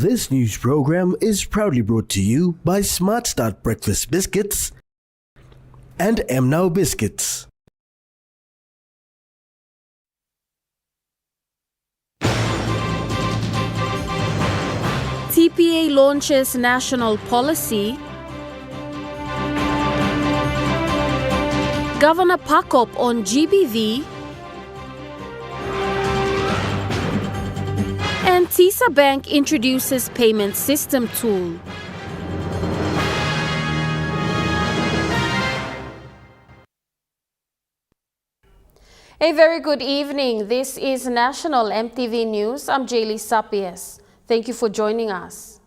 This news program is proudly brought to you by Smart Start Breakfast Biscuits and Now Biscuits. TPA launches national policy. Governor Pakop on GBV. And TISA Bank introduces payment system tool. A very good evening. This is National EMTV News. I'm Jaylee Sapies. Thank you for joining us.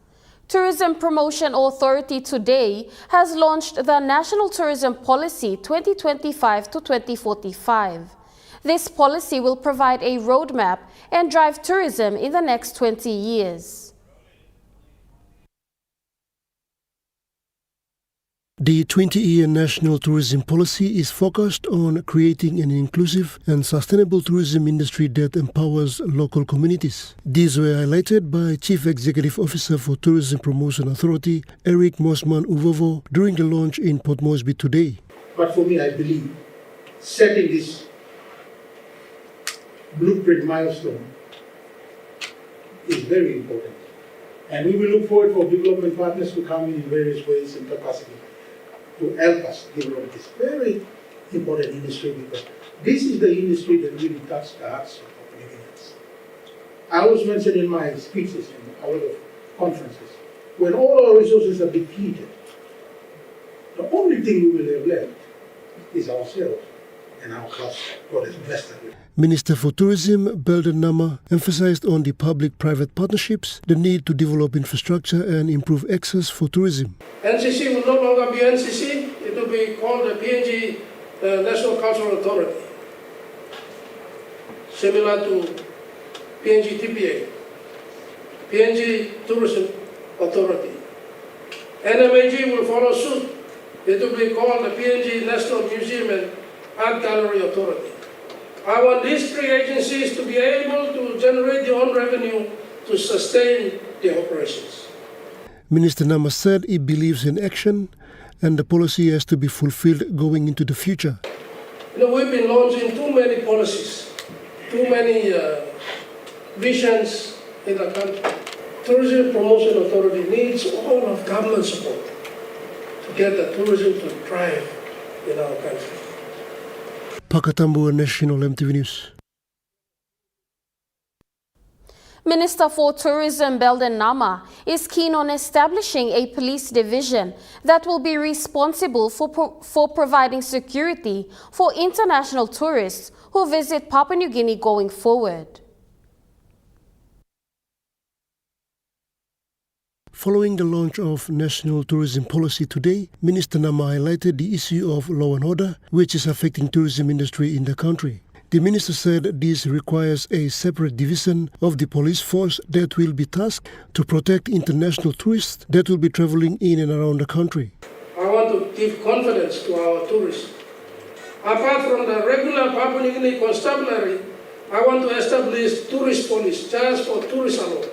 Tourism Promotion Authority today has launched the National Tourism Policy 2025 to 2045. This policy will provide a roadmap and drive tourism in the next 20 years. The 20-year National Tourism Policy is focused on creating an inclusive and sustainable tourism industry that empowers local communities. These were highlighted by Chief Executive Officer for Tourism Promotion Authority, Eric Mosman Uvovo, during the launch in Port Moresby today. But for me, I believe setting this blueprint milestone is very important. And we will look forward for development partners to come in various ways and capacity to help us develop this very important industry, because this is the industry that really touches the hearts of Canadians. I always mention in my speeches and a lot of conferences, when all our resources are depleted, the only thing we will have left is ourselves and our house God has blessed us with. Minister for Tourism, Belden Nama, emphasized on the public-private partnerships, the need to develop infrastructure and improve access for tourism. NCC will no longer be NCC, it will be called the PNG National Cultural Authority, similar to PNG TPA, PNG Tourism Authority. NMAG will follow suit, it will be called the PNG National Museum and Art Gallery Authority. I want these three agencies to be able to generate their own revenue to sustain their operations. Minister Nama said he believes in action and the policy has to be fulfilled going into the future. We've been launching too many policies, too many visions in the country. Tourism Promotion Authority needs all of government support to get the tourism to thrive in our country. Pakatambua National EMTV News. Minister for Tourism Belden Nama is keen on establishing a police division that will be responsible for providing security for international tourists who visit Papua New Guinea going forward. Following the launch of National Tourism Policy today, Minister Nama highlighted the issue of law and order, which is affecting tourism industry in the country. The minister said this requires a separate division of the police force that will be tasked to protect international tourists that will be traveling in and around the country. I want to give confidence to our tourists. Apart from the regular Papua New Guinea constabulary, I want to establish tourist police just for tourists alone.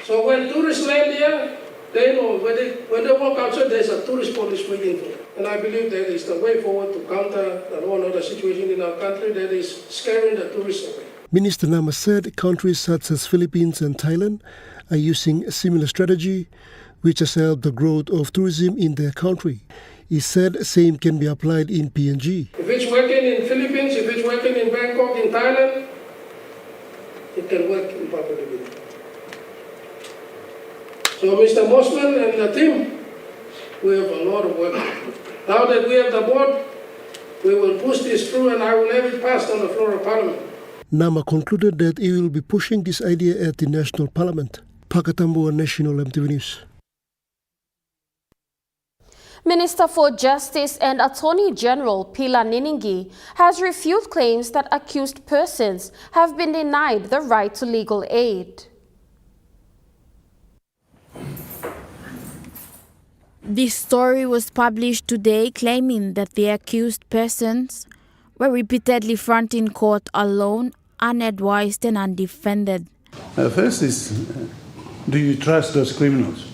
So when tourists land here, they know when they walk outside, there's a tourist police waiting for them. And I believe that is the way forward to counter the law and order situation in our country that is scaring the tourists away. Minister Nama said countries such as Philippines and Thailand are using a similar strategy, which has helped the growth of tourism in their country. He said same can be applied in PNG. If it's working in Philippines, if it's working in Bangkok, in Thailand, it can work in Papua New Guinea. So Mr. Mosman and the team, we have a lot of work. Now that we have the board, we will push this through and I will have it passed on the floor of Parliament. Nama concluded that he will be pushing this idea at the National Parliament. Pakatambua National EMTV News. Minister for Justice and Attorney General Pila Niningi has refuted claims that accused persons have been denied the right to legal aid. This story was published today claiming that the accused persons were repeatedly fronted in court alone unadvised and undefended. First is, do you trust those criminals?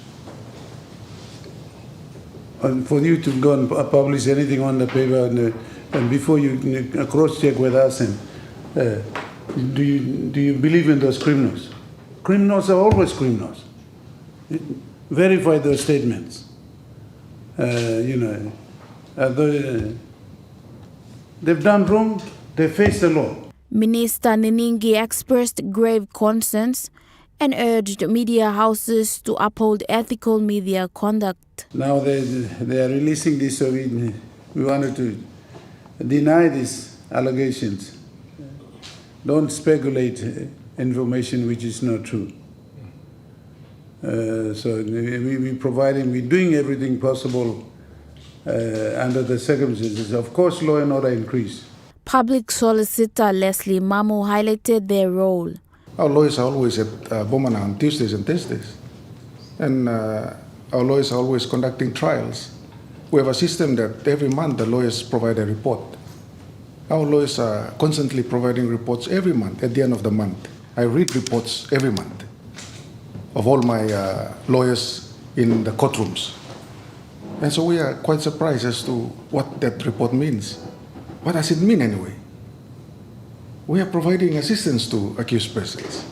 And for you to go and publish anything on the paper and before you cross-check with us, and do you believe in those criminals? Criminals are always criminals. Verify those statements. They've done wrong, they face the law. Minister Niningi expressed grave concerns and urged media houses to uphold ethical media conduct. Now they are releasing this, so we wanted to deny these allegations. Don't speculate information which is not true. So we're doing everything possible under the circumstances. Of course, law and order increase. Public Solicitor Leslie Mamu highlighted their role. Our lawyers are always at Bomana on Tuesdays and Thursdays. And our lawyers are always conducting trials. We have a system that every month the lawyers provide a report. Our lawyers are constantly providing reports every month, at the end of the month. I read reports every month of all my lawyers in the courtrooms. And so we are quite surprised as to what that report means. What does it mean anyway? We are providing assistance to accused persons.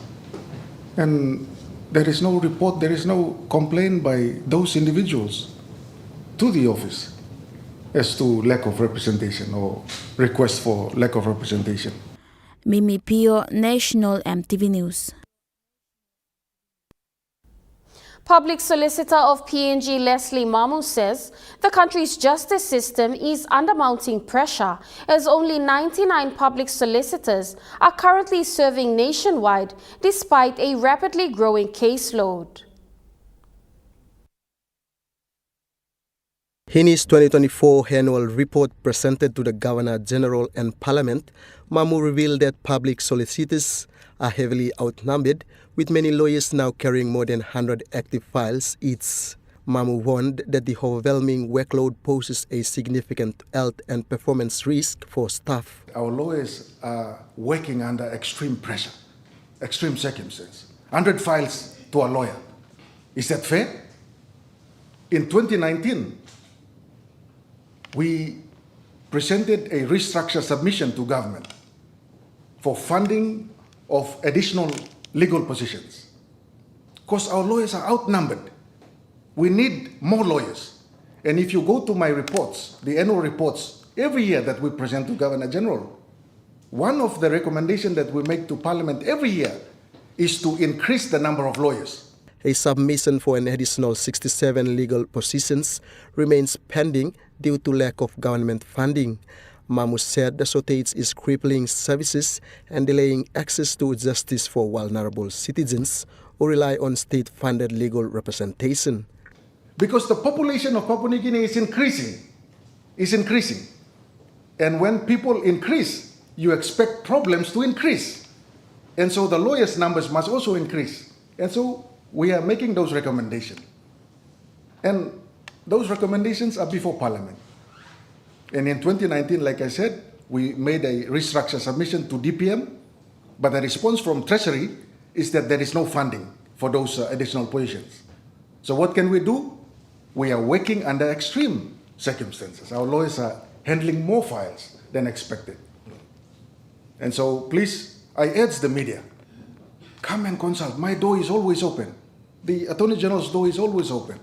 And there is no report, there is no complaint by those individuals to the office as to lack of representation or request for lack of representation. Mimi Pio, National EMTV News. Public Solicitor of PNG Leslie Mamu says the country's justice system is under mounting pressure as only 99 public solicitors are currently serving nationwide despite a rapidly growing caseload. In his 2024 annual report presented to the Governor General and Parliament, Mamu revealed that public solicitors are heavily outnumbered, with many lawyers now carrying more than 100 active files each. Mamu warned that the overwhelming workload poses a significant health and performance risk for staff. Our lawyers are working under extreme pressure, extreme circumstances. 100 files to a lawyer. Is that fair? In 2019, we presented a restructure submission to government for funding of additional legal positions. Because our lawyers are outnumbered. We need more lawyers. And if you go to my reports, the annual reports, every year that we present to Governor General, one of the recommendations that we make to Parliament every year is to increase the number of lawyers. A submission for an additional 67 legal positions remains pending due to lack of government funding. Mamu said the shortage is crippling services and delaying access to justice for vulnerable citizens who rely on state-funded legal representation. Because the population of Papua New Guinea is increasing. And when people increase, you expect problems to increase. And so the lawyers' numbers must also increase. And so we are making those recommendations. And those recommendations are before Parliament. And in 2019, like I said, we made a restructure submission to DPM, but the response from Treasury is that there is no funding for those additional positions. So what can we do? We are working under extreme circumstances. Our lawyers are handling more files than expected. And so please, I urge the media, come and consult. My door is always open. The Attorney General's door is always open.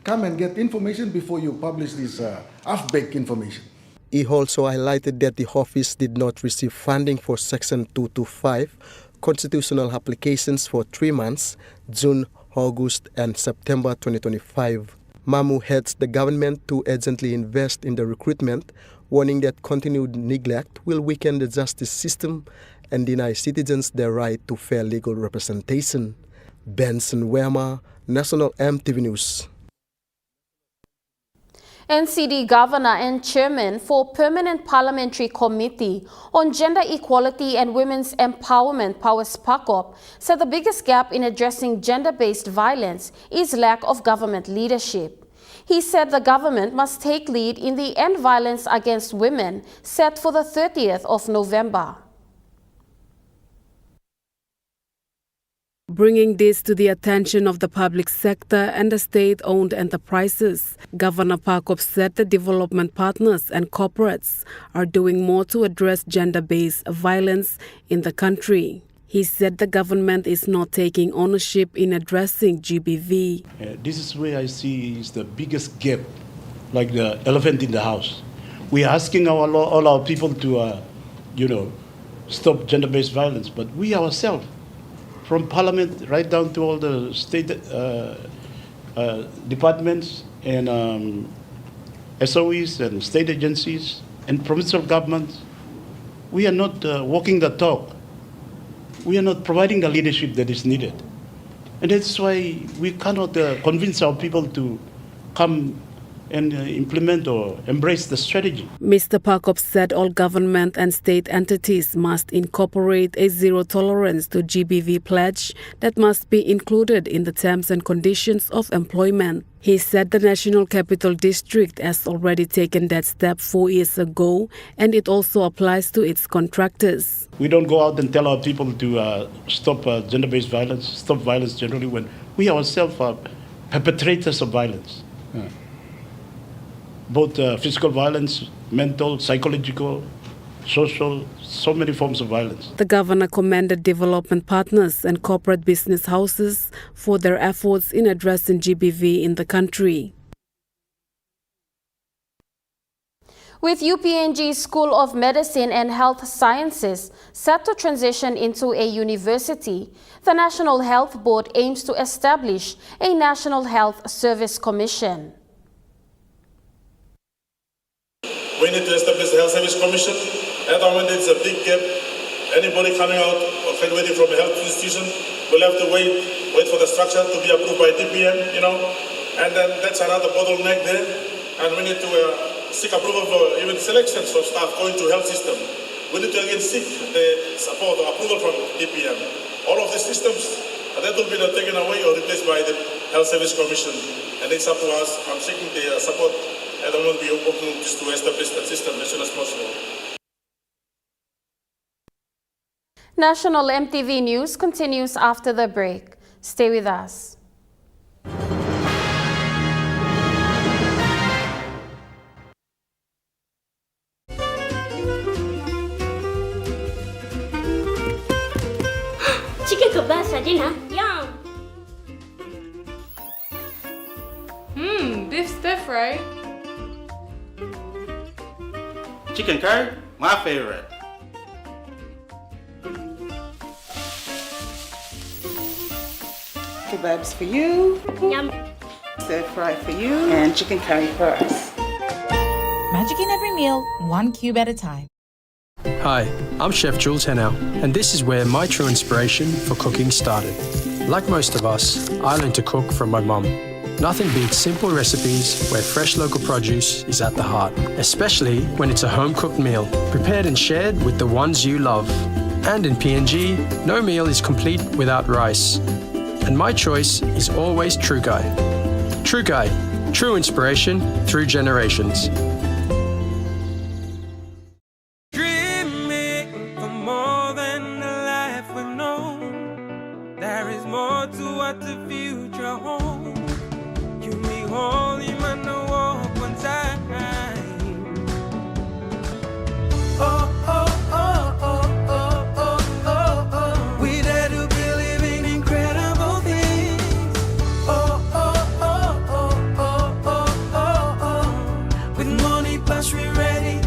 Come and get information before you publish this half-baked information. He also highlighted that the office did not receive funding for Section 225 constitutional applications for 3 months, June, August, and September 2025. Mamu urged the government to urgently invest in the recruitment, warning that continued neglect will weaken the justice system and deny citizens their right to fair legal representation. Benson Wema, National EMTV News. NCD Governor and Chairman for Permanent Parliamentary Committee on Gender Equality and Women's Empowerment, Powers Pakop, said the biggest gap in addressing gender-based violence is lack of government leadership. He said the government must take lead in the End Violence Against Women set for the 30th of November. Bringing this to the attention of the public sector and the state-owned enterprises, Governor Parkop said the development partners and corporates are doing more to address gender-based violence in the country. He said the government is not taking ownership in addressing GBV. This is where I see is the biggest gap, like the elephant in the house. We are asking all our people to, stop gender-based violence, but we ourselves, from Parliament right down to all the state departments and SOEs and state agencies and provincial governments, we are not walking the talk. We are not providing the leadership that is needed. And that's why we cannot convince our people to come and implement or embrace the strategy. Mr. Parkop said all government and state entities must incorporate a zero tolerance to GBV pledge that must be included in the terms and conditions of employment. He said the National Capital District has already taken that step 4 years ago, and it also applies to its contractors. We don't go out and tell our people to stop gender-based violence, stop violence generally, when we ourselves are perpetrators of violence. Both physical violence, mental, psychological, social, so many forms of violence. The governor commended development partners and corporate business houses for their efforts in addressing GBV in the country. With UPNG School of Medicine and Health Sciences set to transition into a university, the National Health Board aims to establish a National Health Service Commission. We need to establish the Health Service Commission. At the moment, it's a big gap. Anybody coming out or graduating from a health institution will have to wait for the structure to be approved by DPM, and then that's another bottleneck there. And we need to seek approval for even selections of staff going to health system. We need to again seek the support or approval from DPM. All of these systems, that will be taken away or replaced by the Health Service Commission. And it's up to us. I'm seeking the support. And I want to be open just to establish that system as soon as possible. National MTV News continues after the break. Stay with us. Chicken kebab for dinner. Yum. Beef stir fry. Chicken curry, my favorite. Kebabs for you. Yum. Stir fry for you. And chicken curry for us. Magic in every meal, one cube at a time. Hi, I'm Chef Jules Henow, and this is where my true inspiration for cooking started. Like most of us, I learned to cook from my mum. Nothing beats simple recipes where fresh local produce is at the heart, especially when it's a home-cooked meal, prepared and shared with the ones you love. And in PNG, no meal is complete without rice. And my choice is always True Guy. True Guy, true inspiration through generations. Dreaming for more than the life we've known. There is more to what the future holds. Holy man, no walk one time. Oh, oh, oh, oh, oh, oh, oh, oh. We dare to believe in incredible things. Oh, oh, oh, oh, oh, oh, oh, oh. With money plus we're ready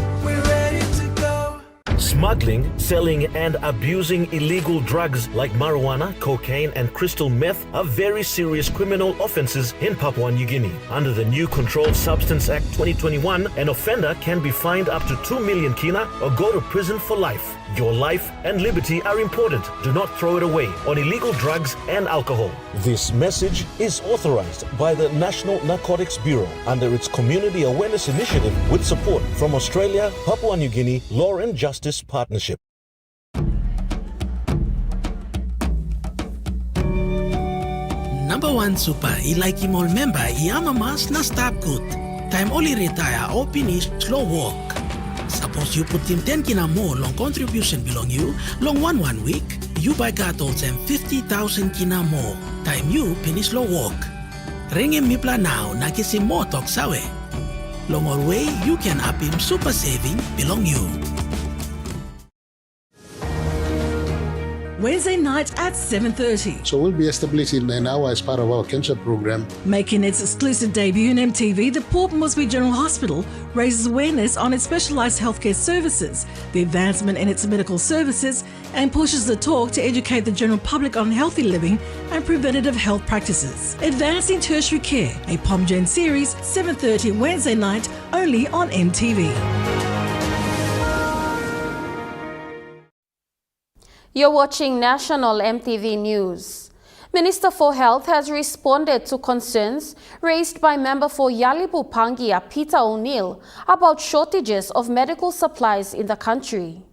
to go. Smuggling, selling and abusing illegal drugs like marijuana, cocaine and crystal meth are very serious criminal offences in Papua New Guinea. Under the new Controlled Substance Act 2021, an offender can be fined up to 2 million kina or go to prison for life. Your life and liberty are important. Do not throw it away on illegal drugs and alcohol. This message is authorized by the National Narcotics Bureau under its Community Awareness Initiative with support from Australia, Papua New Guinea Law and Justice Partnership. Number one super, ilike mall member, iama mas na stop good. Time only retire or finish slow walk. Suppose you put in 10 kina more long contribution belong you, long one week, you buy gatos and 50,000 kina more. Time you finish lo work. Ring him mipla now na kisi mo tok sawe. Long or way you can up him super saving belong you. Wednesday night at 7:30. So we'll be establishing an hour as part of our cancer program. Making its exclusive debut in MTV, the Port Moresby General Hospital raises awareness on its specialised healthcare services, the advancement in its medical services, and pushes the talk to educate the general public on healthy living and preventative health practices. Advancing Tertiary Care, a PomGen series, 7:30 Wednesday night, only on MTV. You're watching National MTV News. Minister for Health has responded to concerns raised by member for Yalibu Pangia, Peter O'Neill, about shortages of medical supplies in the country.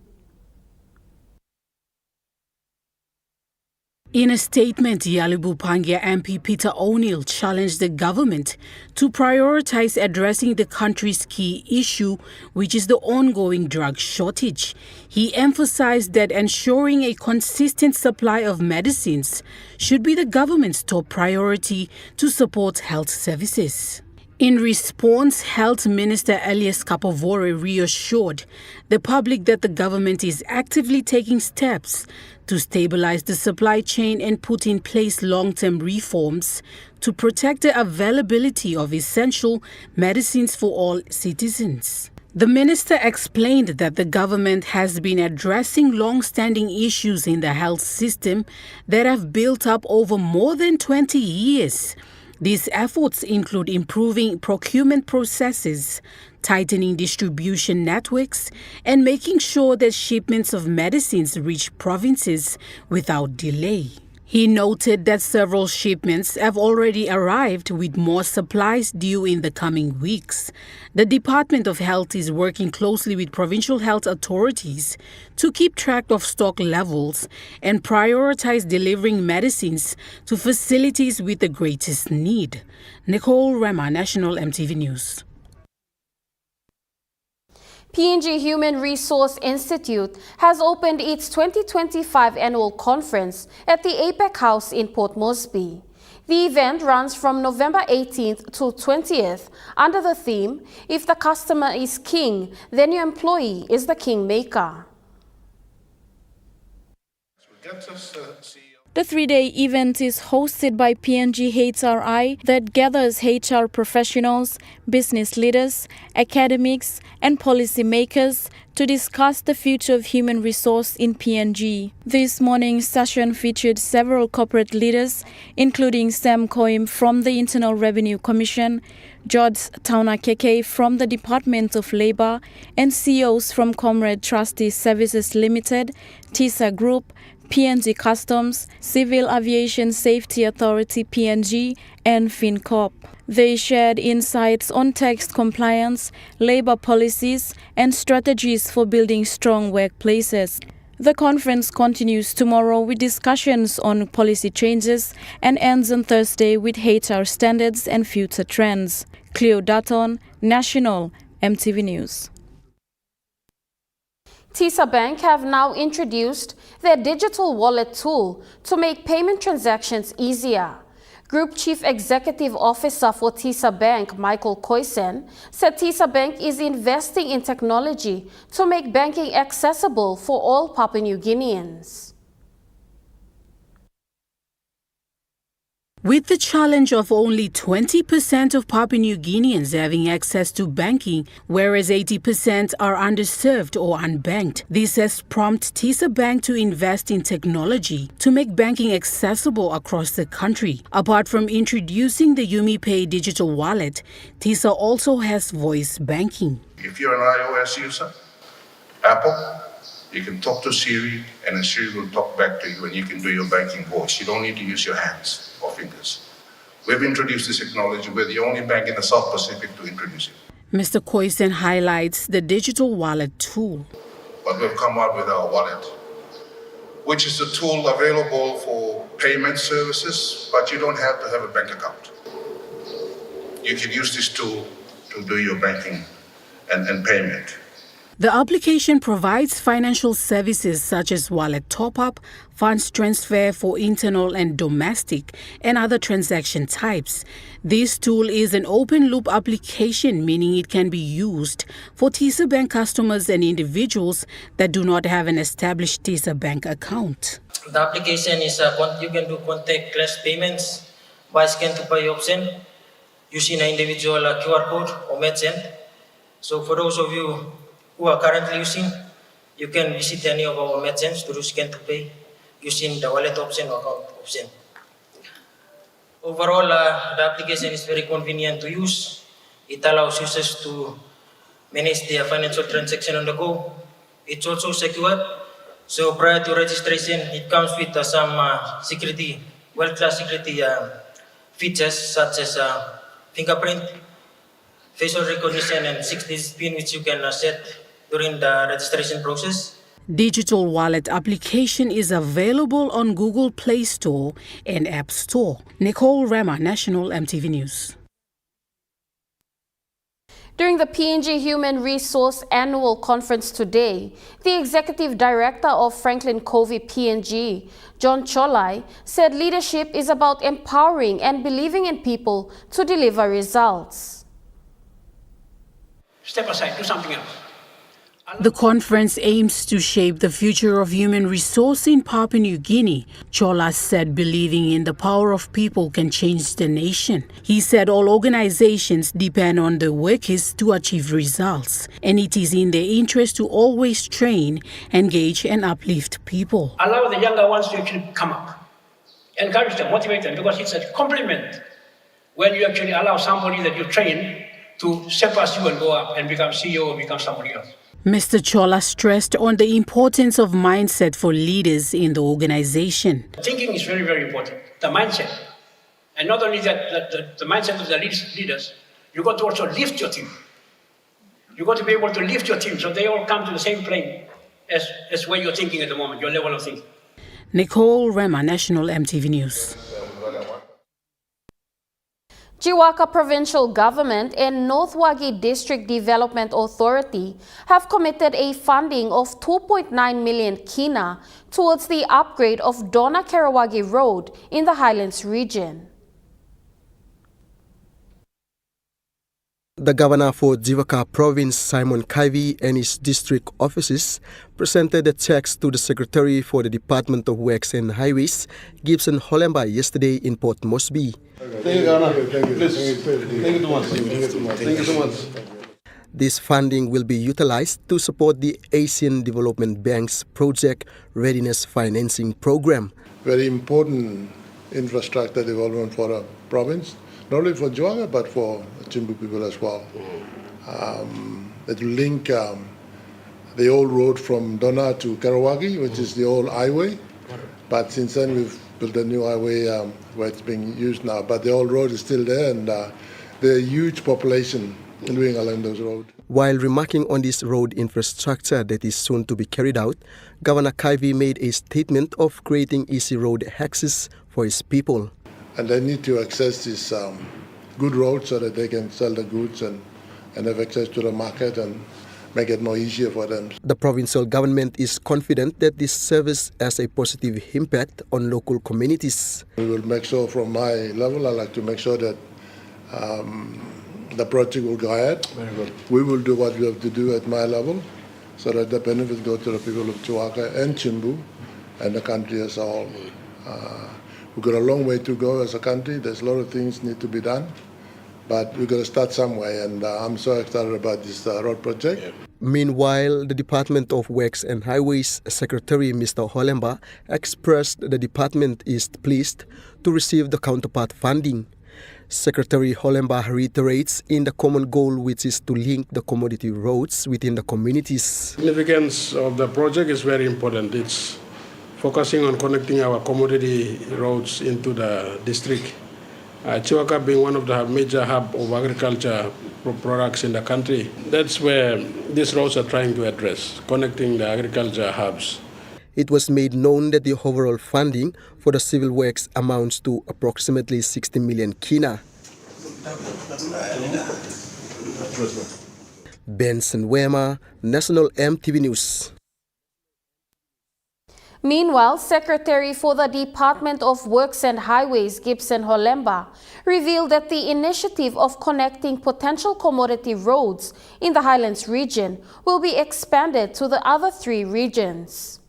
In a statement, Yalibu Pangia MP Peter O'Neill challenged the government to prioritize addressing the country's key issue, which is the ongoing drug shortage. He emphasized that ensuring a consistent supply of medicines should be the government's top priority to support health services. In response, Health Minister Elias Kapovore reassured the public that the government is actively taking steps to stabilize the supply chain and put in place long-term reforms to protect the availability of essential medicines for all citizens. The minister explained that the government has been addressing long-standing issues in the health system that have built up over more than 20 years. These efforts include improving procurement processes, tightening distribution networks, and making sure that shipments of medicines reach provinces without delay. He noted that several shipments have already arrived with more supplies due in the coming weeks. The Department of Health is working closely with provincial health authorities to keep track of stock levels and prioritize delivering medicines to facilities with the greatest need. Nicole Rema, National MTV News. PNG Human Resource Institute has opened its 2025 annual conference at the APEC House in Port Moresby. The event runs from November 18th to 20th under the theme, "If the customer is king, then your employee is the kingmaker." The three-day event is hosted by PNG HRI that gathers HR professionals, business leaders, academics, and policymakers to discuss the future of human resource in PNG. This morning's session featured several corporate leaders, including Sam Koim from the Internal Revenue Commission, George Taunakeke from the Department of Labour, and CEOs from Comrade Trustee Services Limited, TISA Group, PNG Customs, Civil Aviation Safety Authority PNG, and FinCorp. They shared insights on tax compliance, labor policies, and strategies for building strong workplaces. The conference continues tomorrow with discussions on policy changes and ends on Thursday with HR standards and future trends. Cleo Dutton, National MTV News. TISA Bank have now introduced their digital wallet tool to make payment transactions easier. Group Chief Executive Officer for TISA Bank, Michael Koisen, said TISA Bank is investing in technology to make banking accessible for all Papua New Guineans. With the challenge of only 20% of Papua New Guineans having access to banking, whereas 80% are underserved or unbanked, this has prompted TISA Bank to invest in technology to make banking accessible across the country. Apart from introducing the UmiPay digital wallet, TISA also has voice banking. If you're an iOS user, Apple, you can talk to Siri and then Siri will talk back to you and you can do your banking voice. You don't need to use your hands or fingers. We've introduced this technology. We're the only bank in the South Pacific to introduce it. Mr. Koisen highlights the digital wallet tool. But we've come out with our wallet, which is a tool available for payment services, but you don't have to have a bank account. You can use this tool to do your banking and payment. The application provides financial services such as wallet top-up, funds transfer for internal and domestic, and other transaction types. This tool is an open-loop application, meaning it can be used for TISA Bank customers and individuals that do not have an established TISA Bank account. The application is you can do contactless payments by scan to pay option using an individual QR code or merchant. So for those of you who are currently using, you can visit any of our merchants to do scan to pay using the wallet option or account option. Overall, the application is very convenient to use. It allows users to manage their financial transaction on the go. It's also secure. So prior to registration, it comes with some world-class security features such as fingerprint, facial recognition, and 6-digit PIN, which you can set during the registration process. Digital wallet application is available on Google Play Store and App Store. Nicole Rema, National EMTV News. During the PNG Human Resource Annual Conference today, the Executive Director of Franklin Covey PNG, John Cholai, said leadership is about empowering and believing in people to deliver results. Step aside, do something else. The conference aims to shape the future of human resource in Papua New Guinea. Chola said believing in the power of people can change the nation. He said all organizations depend on the workers to achieve results, and it is in their interest to always train, engage, and uplift people. Allow the younger ones to actually come up. Encourage them, motivate them, because it's a compliment when you actually allow somebody that you train to surpass you and go up and become CEO or become somebody else. Mr. Chola stressed on the importance of mindset for leaders in the organization. Thinking is very, very important, the mindset. And not only that, the mindset of the leaders, you've got to also lift your team. You've got to be able to lift your team so they all come to the same plane as where you're thinking at the moment, your level of thinking. Nicole Rema, National EMTV News. Jiwaka Provincial Government and North Wagi District Development Authority have committed a funding of 2.9 million kina towards the upgrade of Dona Karawagi Road in the Highlands region. The governor for Jiwaka Province, Simon Kaivi, and his district offices presented the checks to the Secretary for the Department of Works and Highways, Gibson Holemba, yesterday in Port Moresby. Thank you, Governor. Please. Thank you so much. This funding will be utilized to support the Asian Development Bank's Project Readiness Financing Program. Very important infrastructure development for the province, not only for Jiwaka but for Chimbu people as well. It will link the old road from Dona to Karawagi, which is the old highway. But since then we've built a new highway where it's being used now. But the old road is still there, and there are a huge population living along those roads. While remarking on this road infrastructure that is soon to be carried out, Governor Kaivi made a statement of creating easy road access for his people. And they need to access this good road so that they can sell the goods and have access to the market and make it more easier for them. The provincial government is confident that this serves as a positive impact on local communities. We will make sure from my level, I like to make sure that the project will go ahead. Very good. We will do what we have to do at my level so that the benefits go to the people of Jiwaka and Chimbu and the country as a whole. We've got a long way to go as a country. There's a lot of things need to be done. But we've got to start somewhere, and I'm so excited about this road project. Yeah. Meanwhile, the Department of Works and Highways Secretary Mr. Holemba expressed the department is pleased to receive the counterpart funding. Secretary Holemba reiterates in the common goal, which is to link the commodity roads within the communities. The significance of the project is very important. It's focusing on connecting our commodity roads into the district. Jiwaka being one of the major hub of agriculture products in the country, that's where these roads are trying to address, connecting the agriculture hubs. It was made known that the overall funding for the civil works amounts to approximately 60 million kina. Benson Wema, National EMTV News. Meanwhile, Secretary for the Department of Works and Highways, Gibson Holemba, revealed that the initiative of connecting potential commodity roads in the Highlands region will be expanded to the other 3 regions.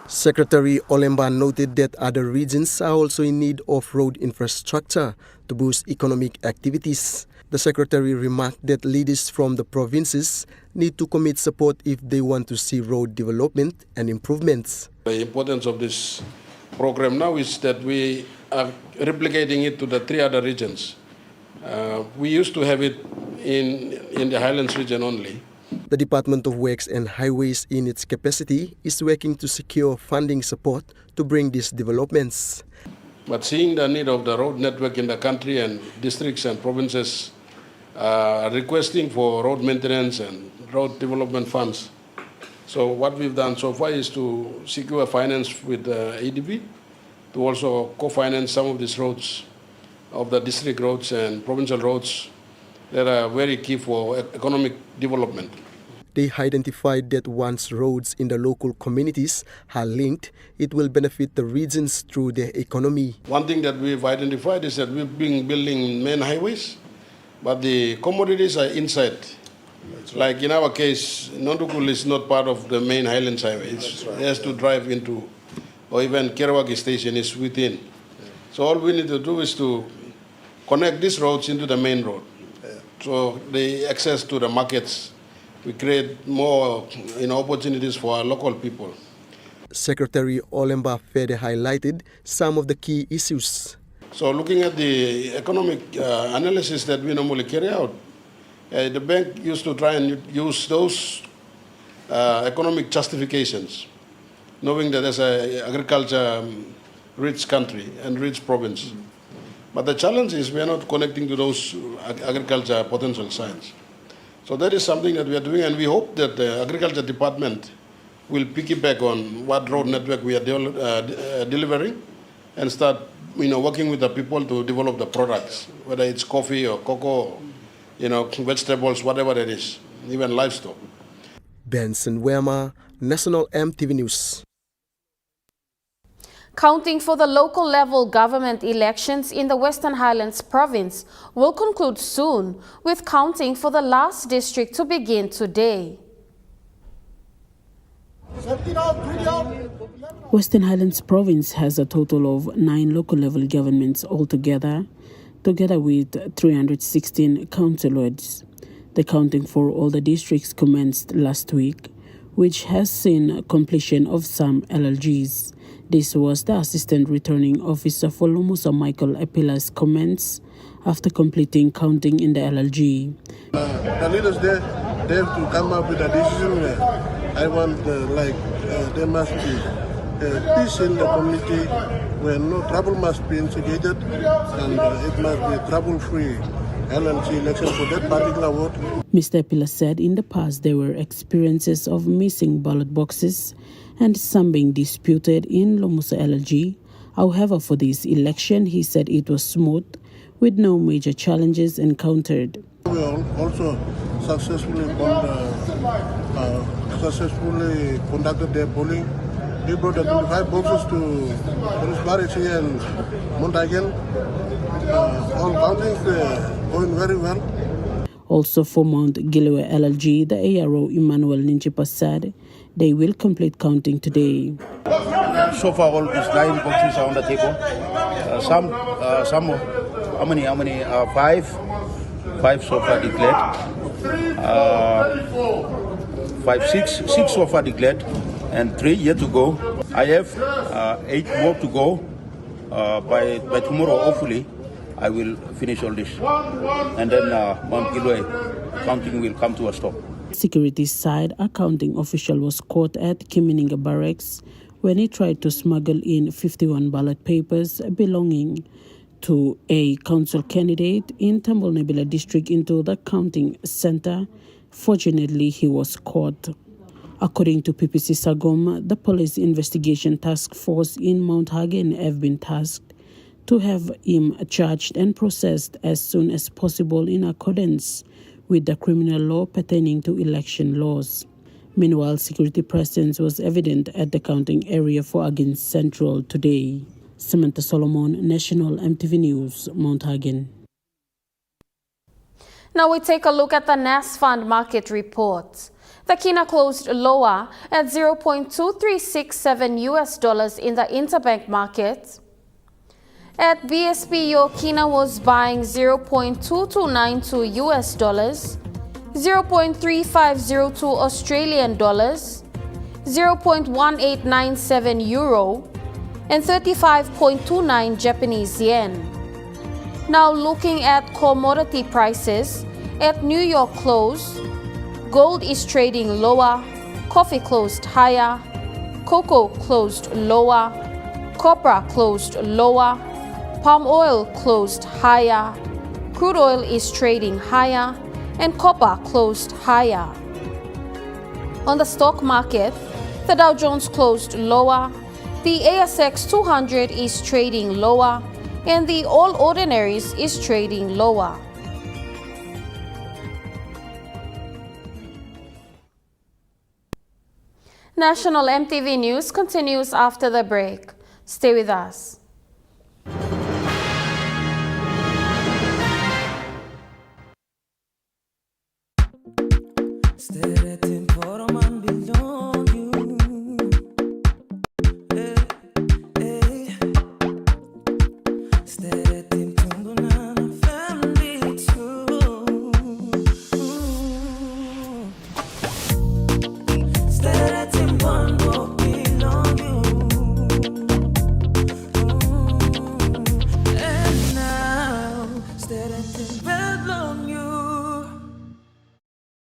Secretary Olemba noted that other regions are also in need of road infrastructure to boost economic activities. The Secretary remarked that leaders from the provinces need to commit support if they want to see road development and improvements. The importance of this program now is that we are replicating it to the 3 other regions. We used to have it in the Highlands region only. The Department of Works and Highways in its capacity is working to secure funding support to bring these developments. But seeing the need of the road network in the country, and districts and provinces requesting for road maintenance and road development funds. So what we've done so far is to secure finance with the ADB to also co-finance some of these roads, of the district roads and provincial roads that are very key for economic development. They identified that once roads in the local communities are linked, it will benefit the regions through their economy. One thing that we've identified is that we've been building main highways, but the commodities are inside. Like in our case, Nondukul is not part of the main Highlands highway. It has to drive into, or even Kerawagi station is within. So all we need to do is to connect these roads into the main road. So the access to the markets, we create more opportunities for our local people. Secretary Olemba further highlighted some of the key issues. So looking at the economic analysis that we normally carry out, the bank used to try and use those economic justifications, knowing that as an agriculture-rich country and rich province. But the challenge is we are not connecting to those agriculture potential sites. So that is something that we are doing, and we hope that the Agriculture Department will piggyback on what road network we are delivering and start working with the people to develop the products, whether it's coffee or cocoa, vegetables, whatever it is, even livestock. Benson Wema, National EMTV News. Counting for the local level government elections in the Western Highlands province will conclude soon, with counting for the last district to begin today. Western Highlands province has a total of 9 local level governments altogether, together with 316 councillors. The counting for all the districts commenced last week, which has seen completion of some LLGs. This was the Assistant Returning Officer for Lomusa, Michael Epila's comments after completing counting in the LLG. The leaders there, they have to come up with a decision where I want, there must be peace in the community, where no trouble must be instigated, and it must be trouble-free LLG election for that particular vote. Mr. Epila said in the past there were experiences of missing ballot boxes and some being disputed in Lomusa LLG. However, for this election, he said it was smooth, with no major challenges encountered. We also successfully conducted their polling. We brought 25 boxes to Police Barracks here in Montagan. All countings going very well. Also for Mount Gilewe LLG, the ARO Emmanuel Ninchipa said they will complete counting today. So far, all these 9 boxes are on the table. Some, how many? 5 so far declared. 6 so far declared, and 3 yet to go. I have 8 more to go. By tomorrow, hopefully, I will finish all this, and then Mount Gilewe counting will come to a stop. Security side, a counting official was caught at Kimininga Barracks when he tried to smuggle in 51 ballot papers belonging to a council candidate in Tambol Nebula district into the counting center. Fortunately, he was caught. According to PPC Sagom, the police investigation task force in Mount Hagen have been tasked to have him charged and processed as soon as possible in accordance with the criminal law pertaining to election laws. Meanwhile, security presence was evident at the counting area for Against Central today. Samantha Solomon, National EMTV News, Mount Hagen. Now we take a look at the NAS Fund market report. The Kina closed lower at $0.2367 in the interbank market. At BSP, your Kina was buying $0.2292, 0.3502 Australian dollars, 0.1897 euro, and 35.29 Japanese yen. Now looking at commodity prices, at New York close, gold is trading lower, coffee closed higher, cocoa closed lower, copra closed lower, palm oil closed higher, crude oil is trading higher, and copper closed higher. On the stock market, the Dow Jones closed lower, the ASX 200 is trading lower, and the All Ordinaries is trading lower. National EMTV News continues after the break. Stay with us.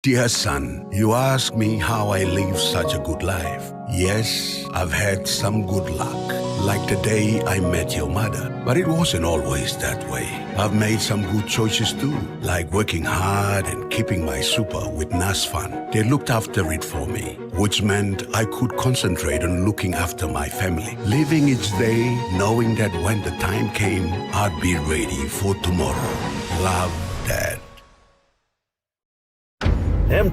Dear son, you ask me how I live such a good life. Yes, I've had some good luck, like the day I met your mother. But it wasn't always that way. I've made some good choices too, like working hard and keeping my super with NASFAN. They looked after it for me, which meant I could concentrate on looking after my family. Living each day, knowing that when the time came, I'd be ready for tomorrow. Love, Dad.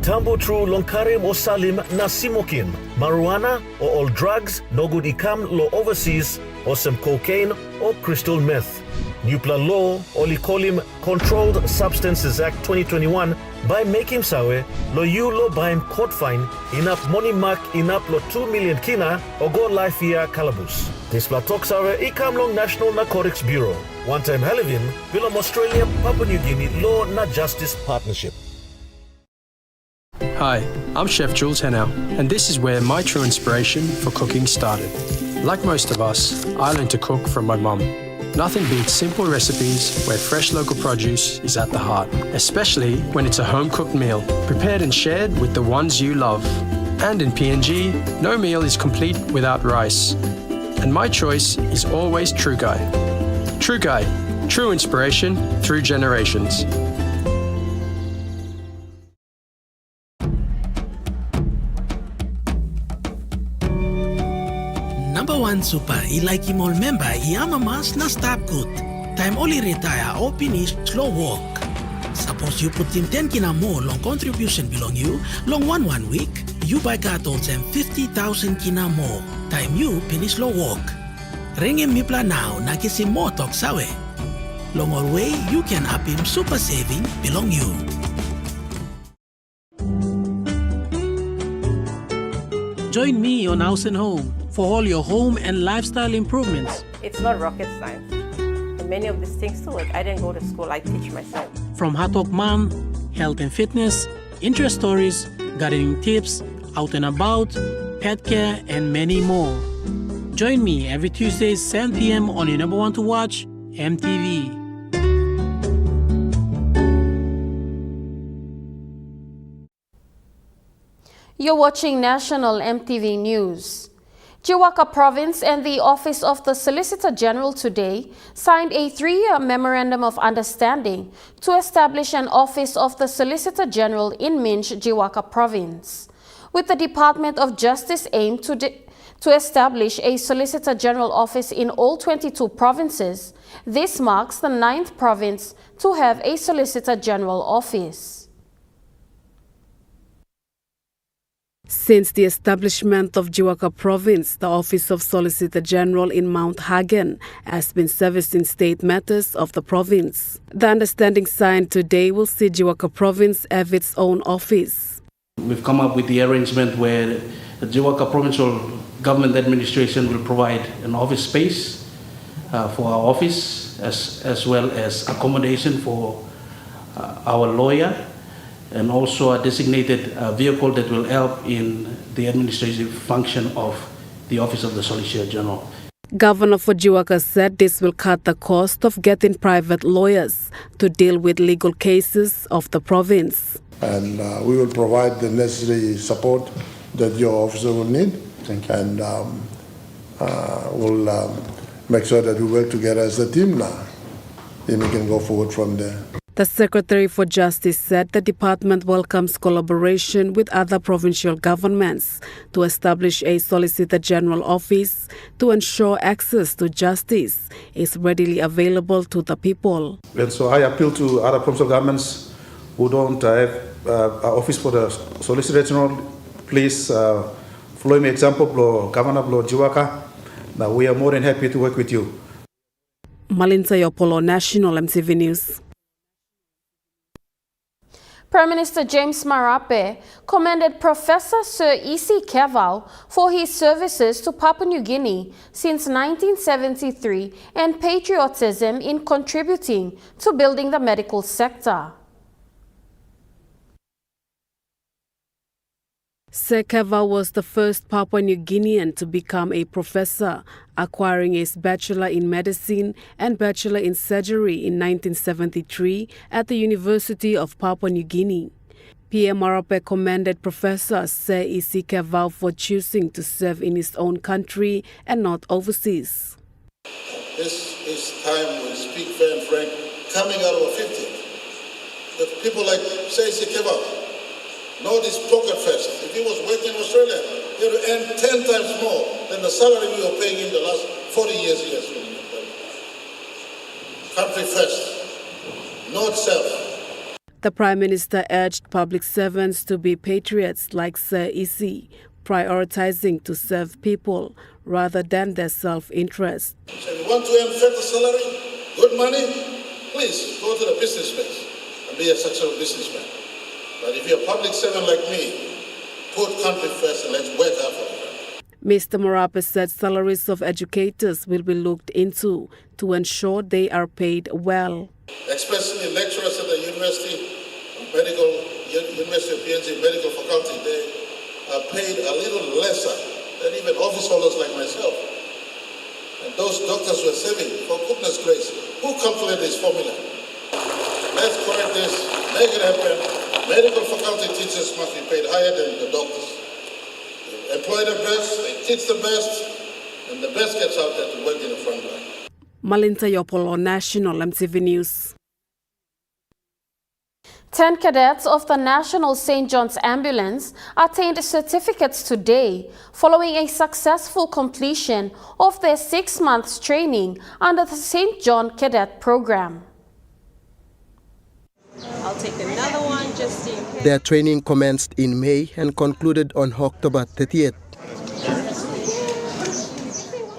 Tambo tru lonkarim o salim na simokin, marijuana or all drugs no good ikam lo overseas or some cocaine or crystal meth. Nupla law or likolim Controlled Substances Act 2021 by making sawe lo you lo baim court fine enough money mark enough lo 2 million kina or go life year calabus. This platok sawe ikam long National Narcotics Bureau. One time halivim bilom Australia Papua New Guinea Law na Justice Partnership. Hi, I'm Chef Jules Henao, and this is where my true inspiration for cooking started. Like most of us, I learned to cook from my mum. Nothing beats simple recipes where fresh local produce is at the heart, especially when it's a home-cooked meal, prepared and shared with the ones you love. And in PNG, no meal is complete without rice. And my choice is always True Guy. True Guy, true inspiration through generations. Number one super, like him all member, mas na stop good. Time only retire or finish slow walk. Suppose you put him 10 kina more long contribution belong you, long one week, you buy cartons and 50,000 kina more. Time you finish slow walk. Ring him mipla now, na kisi more talk sawe. Long all way, you can up him super saving belong you. Join me on House and Home for all your home and lifestyle improvements. It's not rocket science. And many of these things too, like I didn't go to school, I teach myself. From Hot Talk Mom, health and fitness, interest stories, gardening tips, out and about, pet care, and many more. Join me every Tuesday, 7 p.m. on your number one to watch, EMTV. You're watching National EMTV News. Jiwaka Province and the Office of the Solicitor General today signed a 3-year Memorandum of Understanding to establish an Office of the Solicitor General in Minch, Jiwaka Province, with the Department of Justice aim to to establish a Solicitor General office in all 22 provinces. This marks the 9th province to have a Solicitor General office. Since the establishment of Jiwaka Province, the Office of Solicitor General in Mount Hagen has been servicing state matters of the province. The understanding signed today will see Jiwaka Province have its own office. We've come up with the arrangement where the Jiwaka Provincial Government Administration will provide an office space for our office, as well as accommodation for our lawyer, and also a designated vehicle that will help in the administrative function of the Office of the Solicitor General. Governor for Jiwaka said this will cut the cost of getting private lawyers to deal with legal cases of the province. And we will provide the necessary support that your officer will need. Thank you. And we'll make sure that we work together as a team now, and we can go forward from there. The Secretary for Justice said the department welcomes collaboration with other provincial governments to establish a Solicitor General office to ensure access to justice is readily available to the people. And so I appeal to other provincial governments who don't have an office for the Solicitor General. Please follow me example, Governor Jiwaka. Now we are more than happy to work with you. Malinta Yopolo, National EMTV News. Prime Minister James Marape commended Professor Sir E.C. Keval for his services to Papua New Guinea since 1973 and patriotism in contributing to building the medical sector. Sir Keval was the first Papua New Guinean to become a professor, acquiring his Bachelor in Medicine and Bachelor in Surgery in 1973 at the University of Papua New Guinea. PM Marape commended Professor Sir E.C. Keval for choosing to serve in his own country and not overseas. This is time we speak fair and frank, coming out of a 50th. The people like Sir E.C. Keval know this pocket first. If he was working in Australia, he would earn 10 times more than the salary we were paying him the last 40 years here. Country first, not self. The Prime Minister urged public servants to be patriots like Sir E.C., prioritizing to serve people rather than their self-interest. So if you want to earn better salary, good money, please go to the business space and be a successful businessman. But if you're a public servant like me, put country first and let's work hard for it. Mr. Marape said salaries of educators will be looked into to ensure they are paid well. Especially lecturers at the University of PNG Medical Faculty, they are paid a little lesser than even office holders like myself. And those doctors were saving, for goodness grace, who calculated this formula? Let's correct this, make it happen. Medical faculty teachers must be paid higher than the doctors. They employ the best, they teach the best, and the best gets out there to work in the front line. Malinta Yopolo, National EMTV News. 10 cadets of the National St. John's Ambulance attained certificates today following a successful completion of their 6 months training under the St. John Cadet Program. I'll take another one just in case. Their training commenced in May and concluded on October 30th.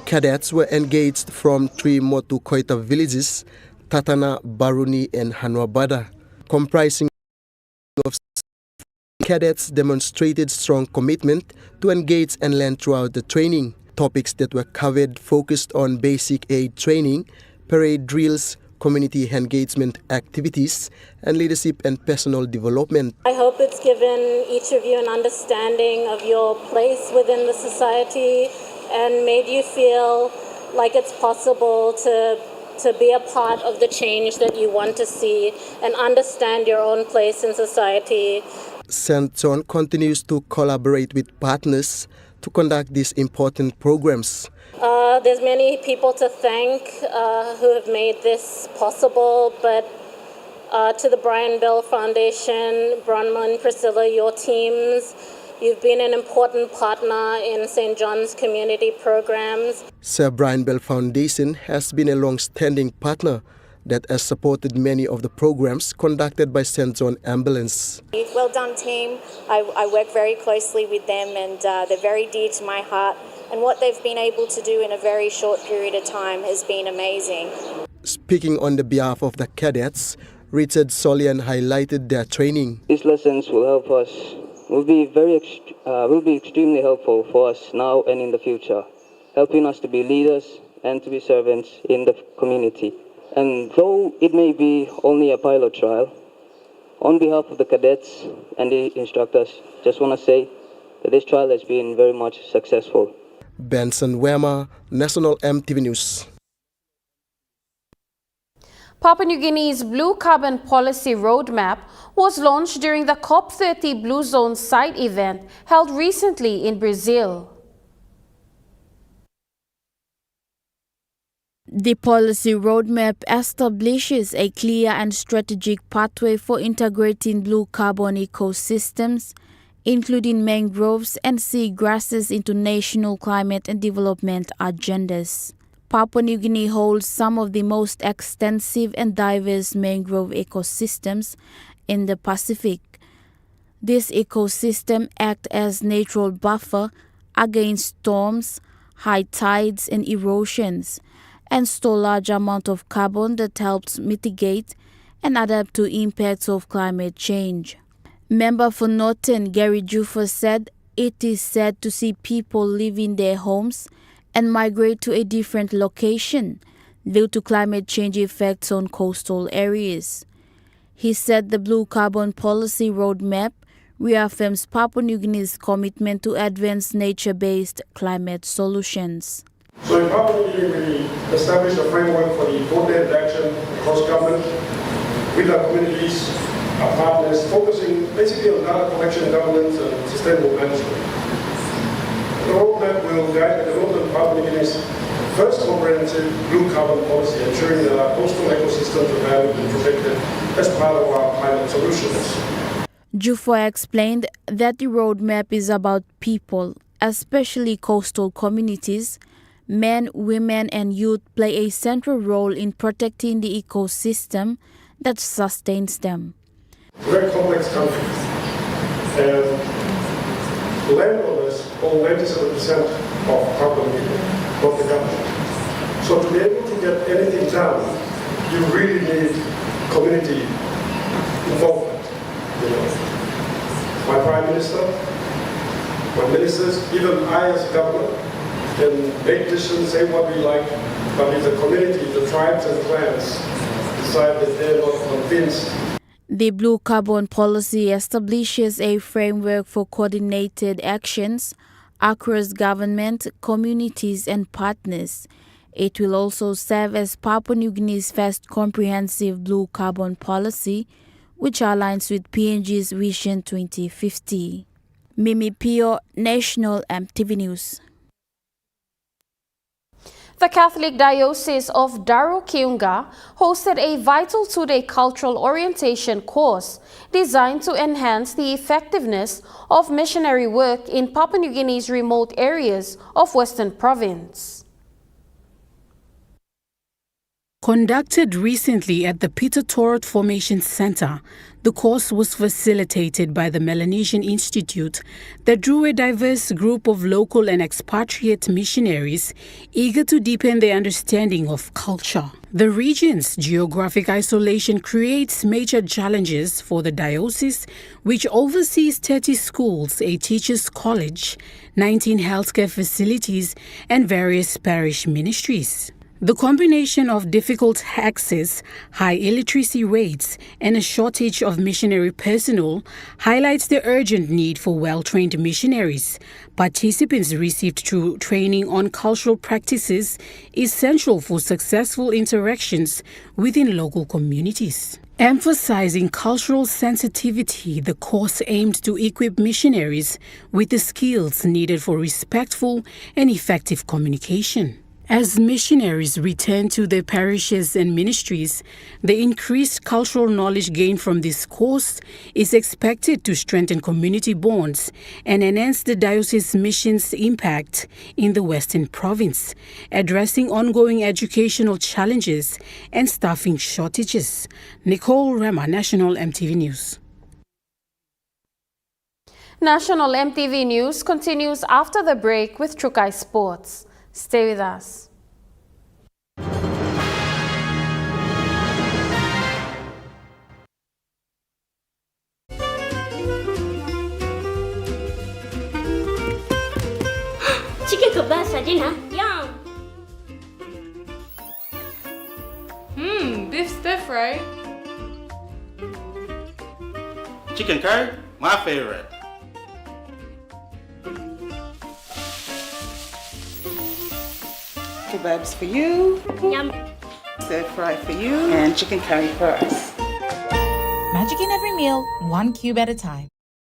Cadets were engaged from 3 Motu Koita villages, Tatana, Baruni and Hanwabada, comprising of cadets demonstrated strong commitment to engage and learn throughout the training. Topics that were covered focused on basic aid training, parade drills, community engagement activities, and leadership and personal development. I hope it's given each of you an understanding of your place within the society and made you feel like it's possible to be a part of the change that you want to see and understand your own place in society. St. John continues to collaborate with partners to conduct these important programs. There's many people to thank who have made this possible, but to the Brian Bell Foundation, Bronwyn, Priscilla, your teams, You've been an important partner in St. John's community programs. Sir Brian Bell Foundation has been a long-standing partner that has supported many of the programs conducted by St. John Ambulance. Well done, team. I work very closely with them, and they're very dear to my heart. And what they've been able to do in a very short period of time has been amazing. Speaking on the behalf of the cadets, Richard Solian highlighted their training. These lessons will help us, will be extremely helpful for us now and in the future, helping us to be leaders and to be servants in the community. And though it may be only a pilot trial, on behalf of the cadets and the instructors, just want to say that this trial has been very much successful. Benson Wema, National EMTV News. Papua New Guinea's Blue Carbon Policy Roadmap was launched during the COP30 Blue Zone side event held recently in Brazil. The policy roadmap establishes a clear and strategic pathway for integrating blue carbon ecosystems, including mangroves and seagrasses, into national climate and development agendas. Papua New Guinea holds some of the most extensive and diverse mangrove ecosystems in the Pacific. This ecosystem acts as natural buffer against storms, high tides and erosions, and store large amount of carbon that helps mitigate and adapt to impacts of climate change. Member for Norton Gary Juffa said it is sad to see people leaving their homes and migrate to a different location due to climate change effects on coastal areas. He said the Blue Carbon Policy Roadmap reaffirms Papua New Guinea's commitment to advance nature-based climate solutions. So in Papua New Guinea, we established a framework for the coordinated action across government with our communities, our partners, focusing basically on data collection, governance, and sustainable management. The roadmap will guide the development of Papua New Guinea's first comprehensive blue carbon policy, ensuring that our coastal ecosystems are valued and protected as part of our climate solutions. Juffa explained that the roadmap is about people, especially coastal communities. Men, women, and youth play a central role in protecting the ecosystem that sustains them. Very complex country, and landowners own 97% of Papua New Guinea, not the government. So to be able to get anything done, you really need community involvement. My Prime Minister, my ministers, even I as governor, can make decisions, say what we like, but if the community, the tribes and clans decide that they're not convinced. The Blue Carbon Policy establishes a framework for coordinated actions across government, communities and partners. It will also serve as Papua New Guinea's first comprehensive blue carbon policy, which aligns with PNG's Vision 2050. Mimi Pio, National EMTV News. The Catholic Diocese of Daro-Kiunga hosted a vital two-day cultural orientation course designed to enhance the effectiveness of missionary work in Papua New Guinea's remote areas of Western Province. Conducted recently at the Peter Torot Formation Center, the course was facilitated by the Melanesian Institute that drew a diverse group of local and expatriate missionaries eager to deepen their understanding of culture. The region's geographic isolation creates major challenges for the diocese, which oversees 30 schools, a teachers' college, 19 healthcare facilities, and various parish ministries. The combination of difficult access, high illiteracy rates, and a shortage of missionary personnel highlights the urgent need for well-trained missionaries. Participants received through training on cultural practices essential for successful interactions within local communities. Emphasizing cultural sensitivity, the course aimed to equip missionaries with the skills needed for respectful and effective communication. As missionaries return to their parishes and ministries, the increased cultural knowledge gained from this course is expected to strengthen community bonds and enhance the diocese's mission's impact in the Western Province, addressing ongoing educational challenges and staffing shortages. Nicole Rema, National EMTV News. National EMTV News continues after the break with Trukai Sports. Stay with us. Chicken kebab for dinner. Yum. Beef stir fry. Chicken curry, my favorite. Kebabs for you. Yum. Stir fry for you. And chicken curry for us. Magic in every meal, one cube at a time.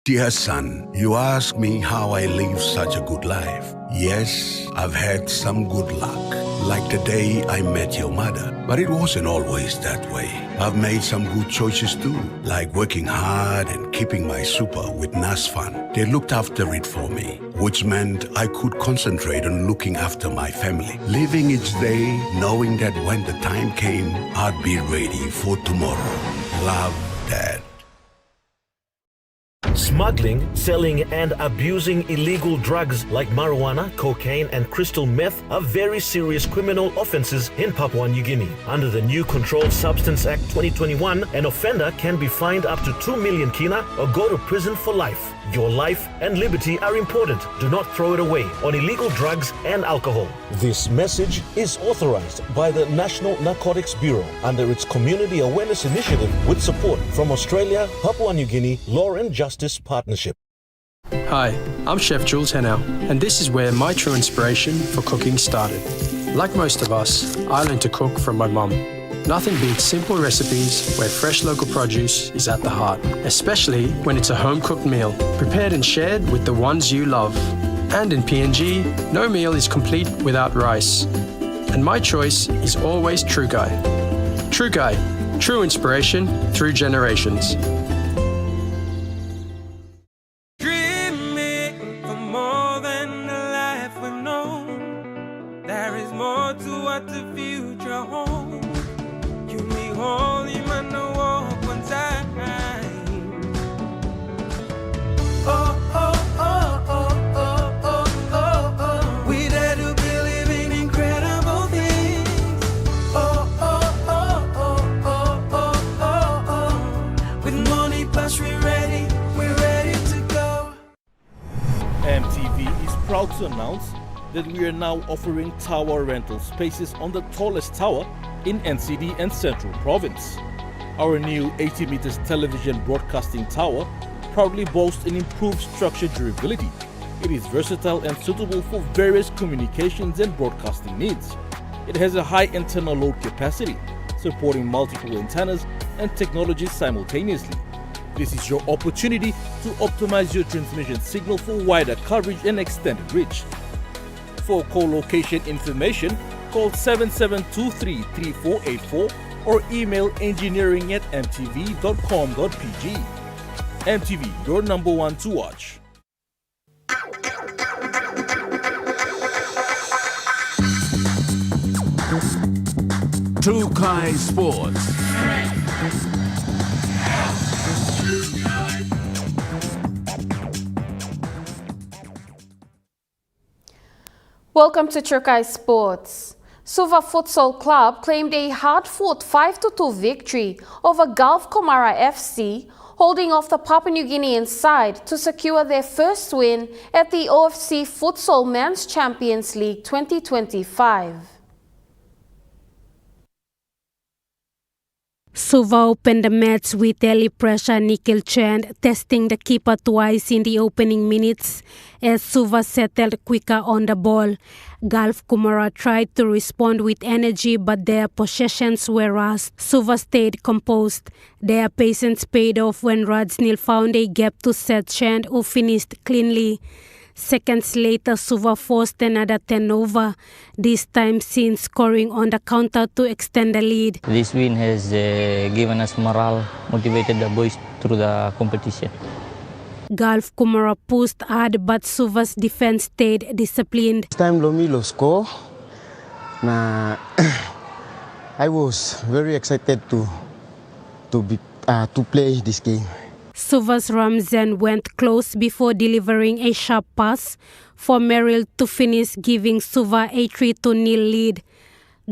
Dear son, you ask me how I live such a good life. Yes, I've had some good luck, like the day I met your mother. But it wasn't always that way. I've made some good choices too, like working hard and keeping my super with NASFAN. They looked after it for me, which meant I could concentrate on looking after my family. Living each day, knowing that when the time came, I'd be ready for tomorrow. Love, Dad. Smuggling, selling, and abusing illegal drugs like marijuana, cocaine, and crystal meth are very serious criminal offenses in Papua New Guinea. Under the new Controlled Substance Act 2021, an offender can be fined up to 2 million kina or go to prison for life. Your life and liberty are important. Do not throw it away on illegal drugs and alcohol. This message is authorized by the National Narcotics Bureau under its Community Awareness Initiative with support from Australia, Papua New Guinea Law and Justice Partnership. Hi, I'm Chef Jules Henao, and this is where my true inspiration for cooking started. Like most of us, I learned to cook from my mum. Nothing beats simple recipes where fresh local produce is at the heart, especially when it's a home-cooked meal, prepared and shared with the ones you love. And in PNG, no meal is complete without rice. And my choice is always Trukai. Trukai, true inspiration through generations. Dreaming for more than the life we've known. There is more to what the future holds. Holy man, no walk one time. Oh, oh, oh, oh, oh, oh, oh, oh. We dare to believe in incredible things. Oh, oh, oh, oh, oh, oh, oh, oh. With money plus we're ready to go. EMTV is proud to announce that we are now offering tower rental spaces on the tallest tower in NCD and Central Province. Our new 80 meters television broadcasting tower proudly boasts an improved structure durability. It is versatile and suitable for various communications and broadcasting needs. It has a high internal load capacity, supporting multiple antennas and technologies simultaneously. This is your opportunity to optimize your transmission signal for wider coverage and extended reach. For co-location information, call 7723-3484 or email engineering@mtv.com.pg. MTV, your number one to watch. Trukai Sports. Welcome to Trukai Sports. Suva Futsal Club claimed a hard-fought 5-2 victory over Gulf Komara FC, holding off the Papua New Guinean side to secure their first win at the OFC Futsal Men's Champions League 2025. Suva opened the match with early pressure Nikhil Chand testing the keeper twice in the opening minutes as Suva settled quicker on the ball. Gulf Komara tried to respond with energy, but their possessions were rushed. Suva stayed composed. Their patience paid off when Rajnil found a gap to set Chand, who finished cleanly. Seconds later, Suva forced another turnover, this time Sin scoring on the counter to extend the lead. This win has given us morale, motivated the boys through the competition. Gulf Kumara pushed hard, but Suva's defense stayed disciplined. This time Lomilo score. Nah, I was very excited to play this game. Suva's Ramzan went close before delivering a sharp pass for Merrill to finish, giving Suva a 3-0 lead.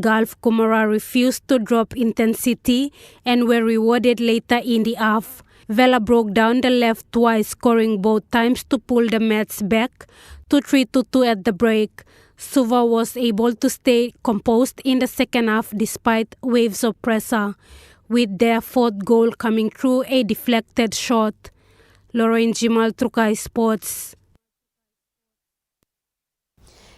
Gulf Kumara refused to drop intensity and were rewarded later in the half. Vela broke down the left twice, scoring both times to pull the match back to 3-2 at the break. Suva was able to stay composed in the second half despite waves of pressure, with their fourth goal coming through a deflected shot. Lauren Jimal, Trukai Sports.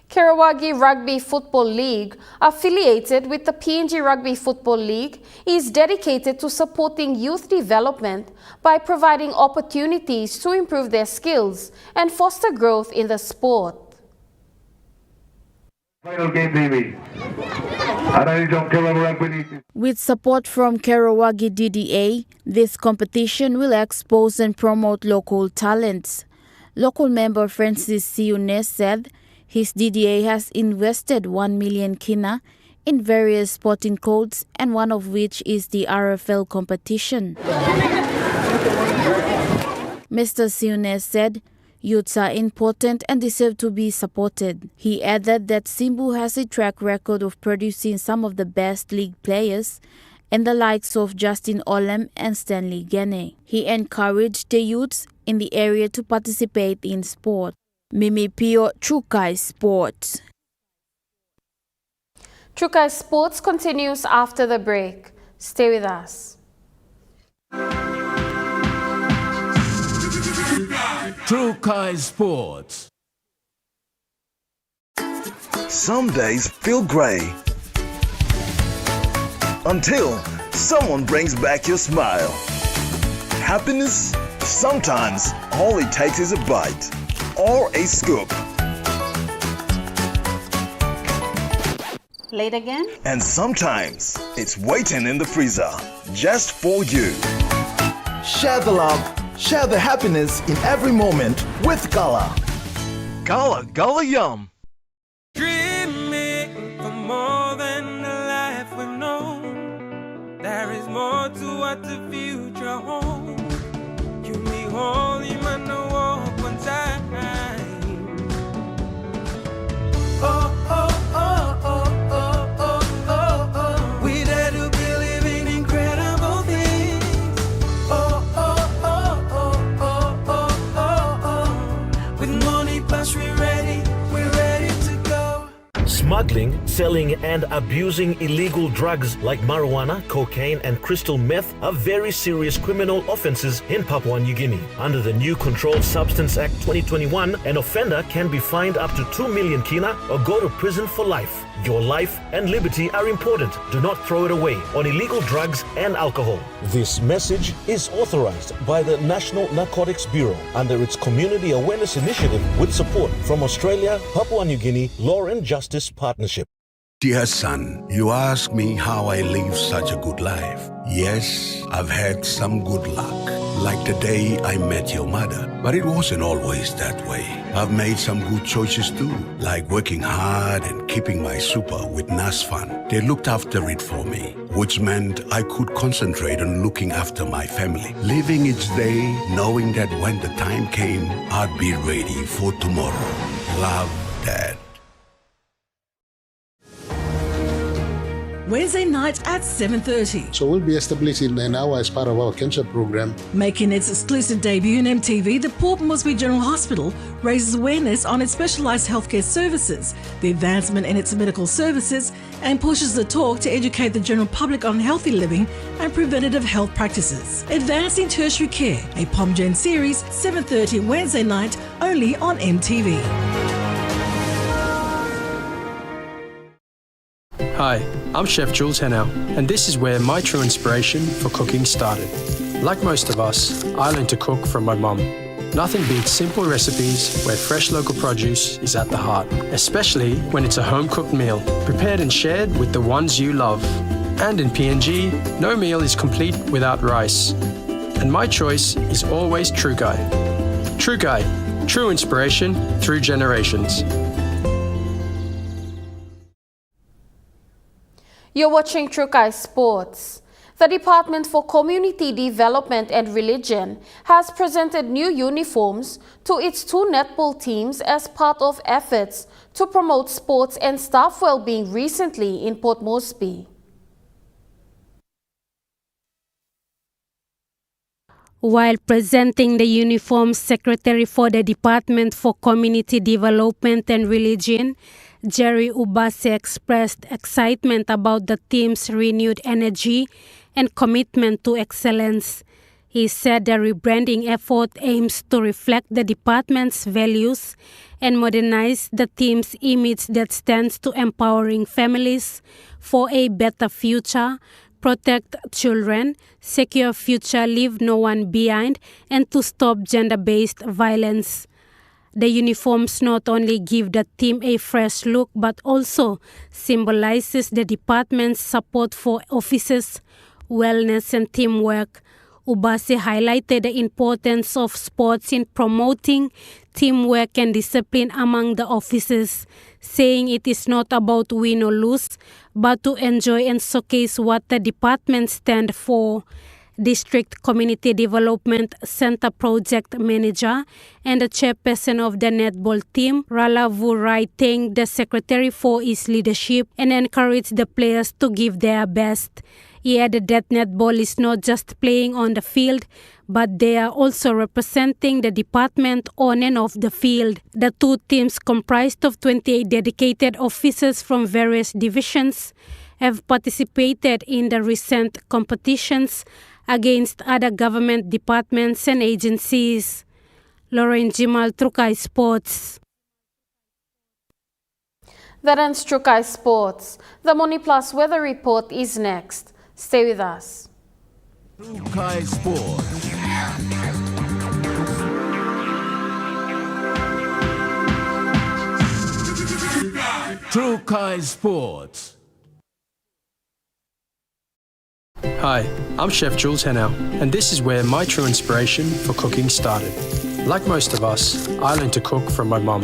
Kerawagi Rugby Football League, affiliated with the PNG Rugby Football League, is dedicated to supporting youth development by providing opportunities to improve their skills and foster growth in the sport. Final game, baby. With support from Kerawagi DDA, this competition will expose and promote local talents. Local member Francis Siune said his DDA has invested 1 million kina in various sporting codes, and one of which is the RFL competition. Mr. Siune said youths are important and deserve to be supported. He added that Simbu has a track record of producing some of the best league players and the likes of Justin Olem and Stanley Gene. He encouraged the youths in the area to participate in sport. Mimi Pio, Trukai Sports. Trukai Sports continues after the break. Stay with us. Trukai Sports. Some days feel grey until someone brings back your smile. Happiness, sometimes all it takes is a bite or a scoop. Late again? And sometimes it's waiting in the freezer just for you. Share the love, share the happiness in every moment with Gala. Gala, Gala Yum. Dreaming for more than the life we've known. There is more to what the future holds. You me holy man, no walk one time. Oh, oh, oh, oh, oh, oh, oh, oh. We dare to believe in incredible things. Oh, oh, oh, oh, oh, oh, oh, oh. With money plus we're ready to go. Smuggling, selling and abusing illegal drugs like marijuana, cocaine and crystal meth are very serious criminal offences in Papua New Guinea. Under the new Controlled Substance Act 2021, an offender can be fined up to 2 million kina or go to prison for life. Your life and liberty are important. Do not throw it away on illegal drugs and alcohol. This message is authorized by the National Narcotics Bureau under its Community Awareness Initiative with support from Australia, Papua New Guinea Law and Justice Partnership. Dear son, you ask me how I live such a good life. Yes, I've had some good luck, like the day I met your mother. But it wasn't always that way. I've made some good choices too, like working hard and keeping my super with NASFAN. They looked after it for me, which meant I could concentrate on looking after my family. Living each day, knowing that when the time came, I'd be ready for tomorrow. Love, Dad. Wednesday night at 7:30. So we'll be establishing an hour as part of our cancer program. Making its exclusive debut in MTV, the Port Moresby General Hospital raises awareness on its specialised healthcare services, the advancement in its medical services, and pushes the talk to educate the general public on healthy living and preventative health practices. Advancing Tertiary Care, a POMGen series, 7:30 Wednesday night, only on MTV. Hi, I'm Chef Jules Hennow, and this is where my true inspiration for cooking started. Like most of us, I learned to cook from my mum. Nothing beats simple recipes where fresh local produce is at the heart, especially when it's a home-cooked meal, prepared and shared with the ones you love. And in PNG, no meal is complete without rice. And my choice is always True Guy. True Guy, true inspiration through generations. You're watching Trukai Sports. The Department for Community Development and Religion has presented new uniforms to its 2 netball teams as part of efforts to promote sports and staff well-being recently in Port Moresby. While presenting the uniforms, Secretary for the Department for Community Development and Religion, Jerry Ubase, expressed excitement about the team's renewed energy and commitment to excellence. He said the rebranding effort aims to reflect the department's values and modernize the team's image that stands to empowering families for a better future, protect children, secure future, leave no one behind, and to stop gender-based violence. The uniforms not only give the team a fresh look but also symbolizes the department's support for officers, wellness and teamwork. Ubase highlighted the importance of sports in promoting teamwork and discipline among the officers, saying it is not about win or lose, but to enjoy and showcase what the department stands for. District Community Development Center Project Manager and the chairperson of the netball team, Rala Vurai, thanked the secretary for his leadership and encouraged the players to give their best. He added that netball is not just playing on the field, but they are also representing the department on and off the field. The 2 teams, comprised of 28 dedicated officers from various divisions, have participated in the recent competitions against other government departments and agencies. Lauren Jimal, Trukai Sports. That ends Trukai Sports. The Money Plus weather report is next. Stay with us. Trukai Sports. Trukai Sports. Hi, I'm Chef Jules Henao, and this is where my true inspiration for cooking started. Like most of us, I learned to cook from my mum.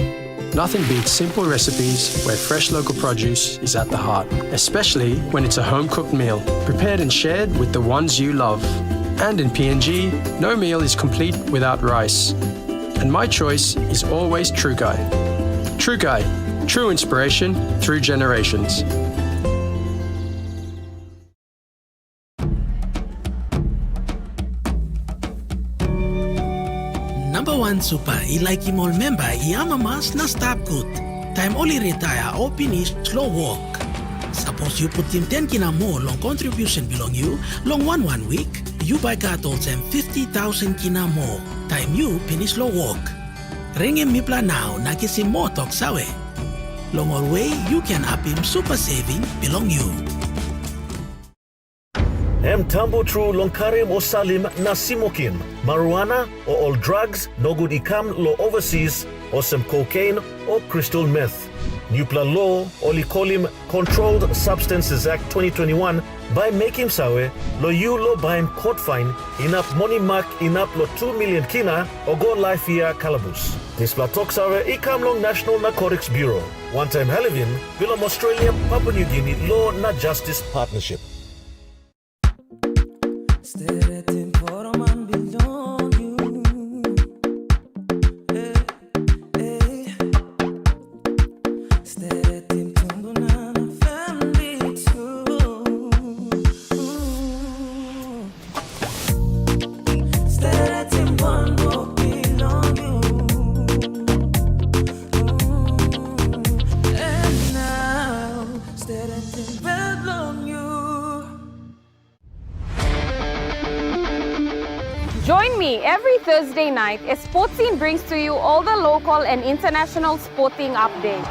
Nothing beats simple recipes where fresh local produce is at the heart, especially when it's a home-cooked meal, prepared and shared with the ones you love. And in PNG, no meal is complete without rice. And my choice is always True Guy. True Guy, true inspiration through generations. Number 1 super, like him all member, mas na stop good. Time only retire or finish slow walk. Suppose you put him 10 kina more long contribution belong you, long 1 week, you buy cattle and 50,000 kina more. Time you finish slow walk. Ring him mipla now, na kisi more talk sawe. Long all way, you can up him super saving belong you. Tambo true longkarim o salim na simokin. Marijuana or all drugs no good ikam lo overseas or some cocaine or crystal meth. Nupla law oli kolim Controlled Substances Act 2021 by making sawe lo you lo baim court fine enough money mark enough lo 2 million kina or go life year calabus. This pla talk sawe ikam long National Narcotics Bureau. One time Halivin, Bilom Australia, Papua New Guinea Law na Justice Partnership. Join me every Thursday night as Sports Scene brings to you all the local and international sporting updates.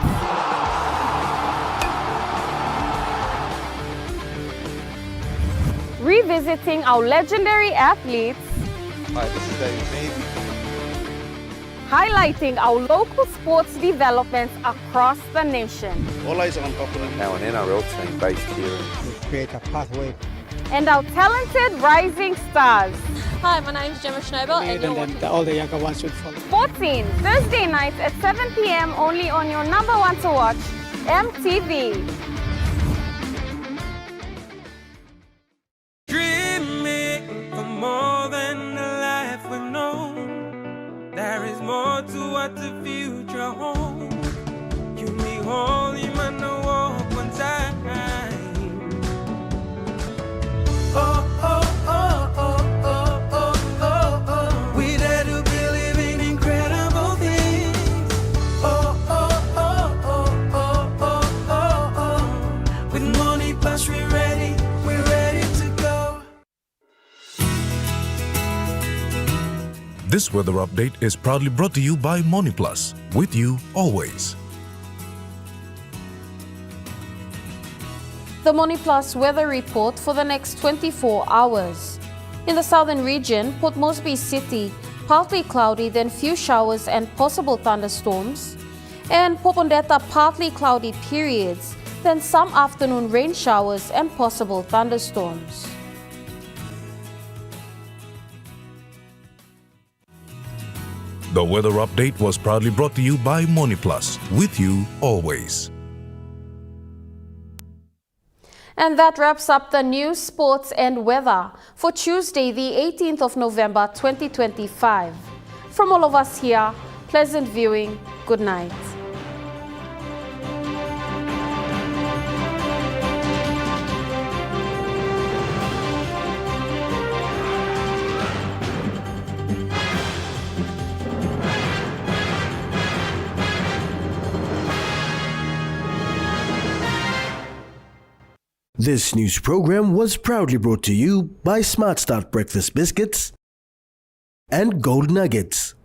Revisiting our legendary athletes. Hi, this is David Mead. highlighting our local sports developments across the nation. All eyes are on Coconut. Now an NRL team based here. We create a pathway. And our talented rising stars. Hi, my name is Gemma Schnobel and you're watching all the younger ones should follow. 14 Thursday nights at 7 p.m. only on your number one to watch, MTV. Dreaming for more than the life we've known. There is more to what the future holds. You may hold him and walk one time. Oh, oh, oh, oh, oh, oh, oh, oh. We dare to believe in incredible things. Oh, oh, oh, oh, oh, oh, oh, oh. With money plus we're ready to go. This weather update is proudly brought to you by Money Plus, with you always. The Money Plus weather report for the next 24 hours. In the southern region, Port Moresby City, partly cloudy, then few showers and possible thunderstorms. And Popondetta, partly cloudy periods, then some afternoon rain showers and possible thunderstorms. The weather update was proudly brought to you by Money Plus, with you always. And that wraps up the news, sports and weather for Tuesday, the 18th of November, 2025. From all of us here, pleasant viewing. Good night. This news program was proudly brought to you by Smart Start Breakfast Biscuits and Gold Nuggets.